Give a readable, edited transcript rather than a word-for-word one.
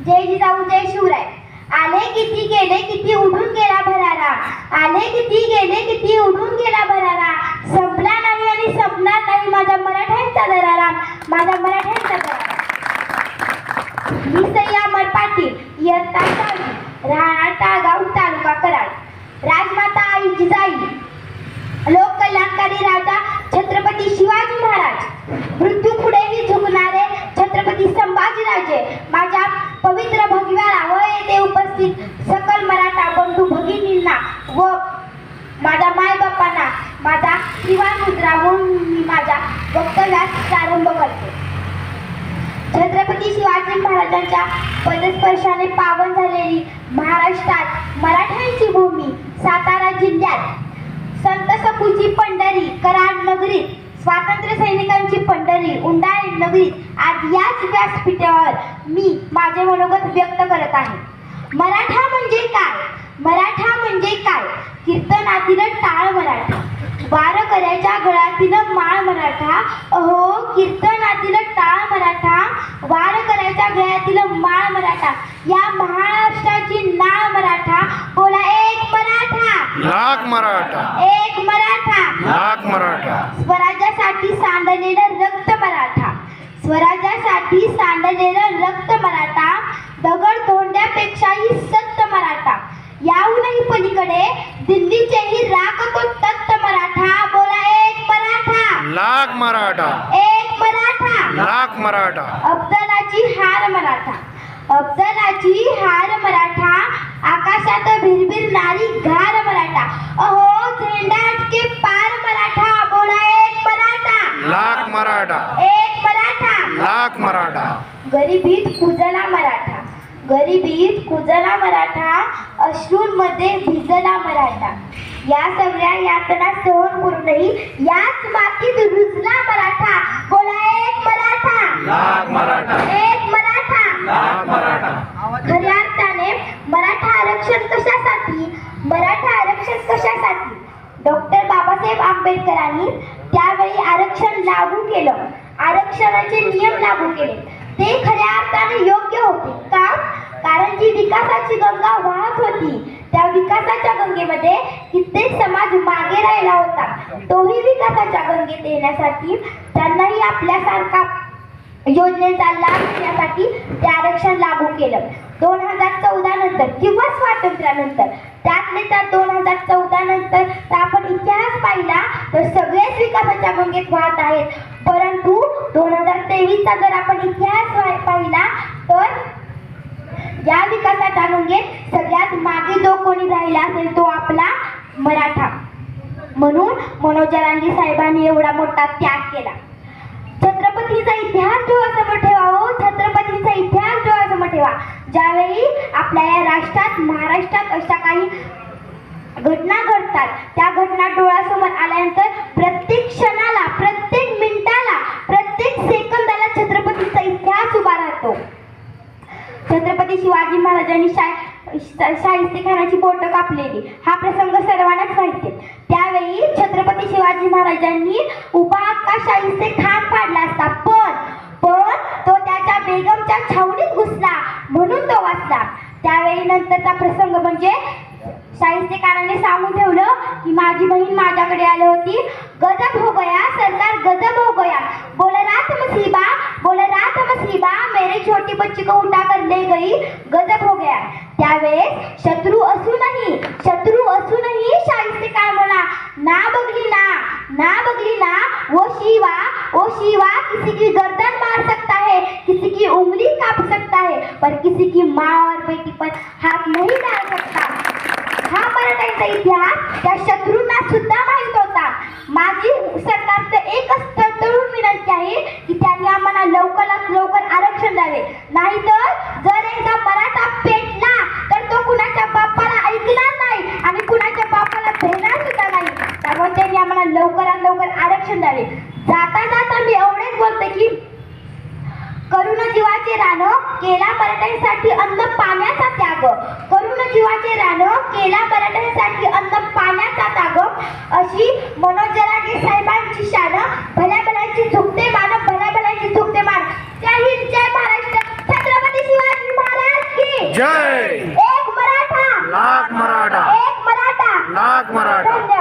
जय जिजाऊ जय शिवराय. आले किती गेले किती उडून गेला भरारा. आले किती गेले किती उडून गेला भरारा. संपला नाही आणि संपणार नाही माझ्या मराठ्यांचा दरारा. माझ्या मराठ्यांचा दरारा. मी सय्यामर पाटील इयत्ता 6वी, राहणार ताळगाव, तालुका कराड. राजमाता आई जिजाई, लोककल्याणकारी राजा छत्रपती शिवाजी महाराज, मृत्यू पुढेही झुकणारे छत्रपती संभाजीराजे, माझ्या पवित्र भगव्याला व येथे उपस्थित सकल मराठा बंधू भगिनींना व माझ्या मायबापांना माझा श्रीवान मुद्रा म्हणून मी माझ्या वक्तव्यास प्रारंभ करते. छत्रपती शिवाजी महाराजांच्या पदस्पर्शाने पावन झालेली महाराष्ट्रात मराठ्यांची भूमी सातारा जिल्ह्यात संत सपूची पंढरी कराड नगरीत, स्वातंत्र्य सैनिकांची पंढरी उंडाळी नगरीत आज याच व्यासपीठावर मी माझे मनोगत व्यक्त करत आहे. मराठा म्हणजे काय? मराठा म्हणजे काय? कीर्तनातील टाळ मराठा, वारकऱ्याच्या गळ्यातील माळ मराठा. अहो कीर्तनातील टाळ मराठा, वारकऱ्याच्या गळ्यातील माळ मराठा. या महाराष्ट्राची नाळ मराठा. बोला एक मराठा, लाख मराठा, एक मराठा, लाख मराठा. स्वराज्यासाठी सांडलेलं रक्त मराठा, स्वराज्यासाठी सांडलेलं रक्त मराठा. दगड धोंड्यापेक्षाही सक्त मराठा. याहूनही पलीकडे दिल्लीचेही राखतो तत्त मराठा. बोला एक मराठा, लाख मराठा, एक मराठा. लाख मराठा. अफजलाची हार मराठा, अफजलाची हार मराठा. आकाशात भिरभिरणारी घार मराठा. अहो झेंडाट के पार मराठा. बोला एक मराठा, लाख मराठा, एक मराठा. लाख मराठा. गरिबीत कुजला मराठा, गरिबीत कुजला मराठा. अश्रूंमध्ये भिजला मराठा. या सगळ्या यातना सहन करूनही याच मातीत रुजला मराठा. बोला एक मराठा, लाख मराठा, एक मराठा. लाख मराठा. खऱ्या अर्थाने मराठा आरक्षण कशासाठी? मराठा आरक्षण कशासाठी? डॉक्टर बाबासाहेब आंबेडकरांनी त्यावेळी आरक्षण लागू केलं, आरक्षणाचे नियम लागू केले. ते खऱ्या अर्थाने योग्य होते. का? कारण जी विकासाची गंगा वाहत होती त्या विकासाच्या गंगेमध्ये कित्येक समाज मागे राहिला होता. तोही विकासाच्या गंगेत येण्यासाठी त्यांनाही आपल्यासारखा योजनेचा लाभ घेण्यासाठी ते आरक्षण लागू केलं. 2014 नंतर किंवा स्वातंत्र्यानंतर, त्यातले त्या 2014 नंतर आपण इतिहास पाहिला तर सगळेच विकासाच्या गंगेत वाहत आहेत. परंतु 2023चा जर आपण इतिहास पाहिला तर या विकासाच्या गंगेत सगळ्यात मागे जो कोणी राहिला असेल तो आपला मराठा. म्हणून मनोज जरांगे साहेबांनी एवढा मोठा त्याग केला. छत्रपतीचा इतिहास डोळ्यासमोर ठेवा. हो छत्रपतीचा इतिहास डोळ्यासमोर ठेवा. ज्यावेळी आपल्या या राष्ट्रात महाराष्ट्रात अशा काही घटना घडतात त्या घटना डोळ्यासमोर आल्यानंतर प्रत्येक क्षणाला, प्रत्येक मिनिटाला, प्रत्येक सेकंदाला छत्रपतीचा इतिहास उभा राहतो. छत्रपती शिवाजी महाराजांनी शाहिस्तेखानाची बोटं कापलेली हा प्रसंग सर्वांनाच माहिती. त्यावेळी छत्रपती शिवाजी महाराजांनी उभा हक्का शाहिस्तेखान पाडला असता, पण तो त्याच्या बेगमच्या छावणीत घुसला म्हणून तो वाचला. त्यावेळी नंतरचा प्रसंग म्हणजे शाहिस्तेखानाने सांगून ठेवलं की माझी बहीण माझ्याकडे आली होती. गजब हो गया सरकार, गजब हो गया. बोले रात मुसीबा, बोले रात मुसीबा, मेरी छोटी बच्ची को उठा कर ले गई, गजब हो गया. त्यावेळेस शत्रू असूनही शाहिस्तेखान बोला ना बगली ना, ना बगली ना. वो शिवा किसी की गर्दन मार सकता है, किसी की उंगली काट सकता है, पर किसी की माँ और बेटी पर हाथ नहीं डाल सकता. हा मराठ्यांचा इतिहास त्या शत्रूंना सुद्धा माहित होता. माझी सरकारचं एकच तळतळून विनंती आहे की त्यांनी आम्हाला लवकरात लवकर आरक्षण द्यावे. नाहीतर जर एकदा मराठा पेटला तर तो कुणाच्या बापाला ऐकणार नाही आणि कुणाच्या बापाला भेटणार सुद्धा नाही. त्यामुळे त्यांनी आम्हाला लवकरात लवकर आरक्षण द्यावे. जाता जाता मी एवढेच बोलते की करुण जीवाचे रान केला मराठ्यांसाठी अन्न पाण्याचा त्याग, करुण जीवाचे रान केला मराठ्यांसाठी अन्न पाण्याचा त्याग. अशी मनोज जरांगे साहेबांची शान. भल्या भल्याची झुकते मान, भल्या भल्याची झुकते मान. जय हिंद, जय महाराष्ट्र. छत्रपती शिवाजी महाराज जय. एक मराठा लाख मराठा. एक मराठा लाख मराठा. धन्यवाद.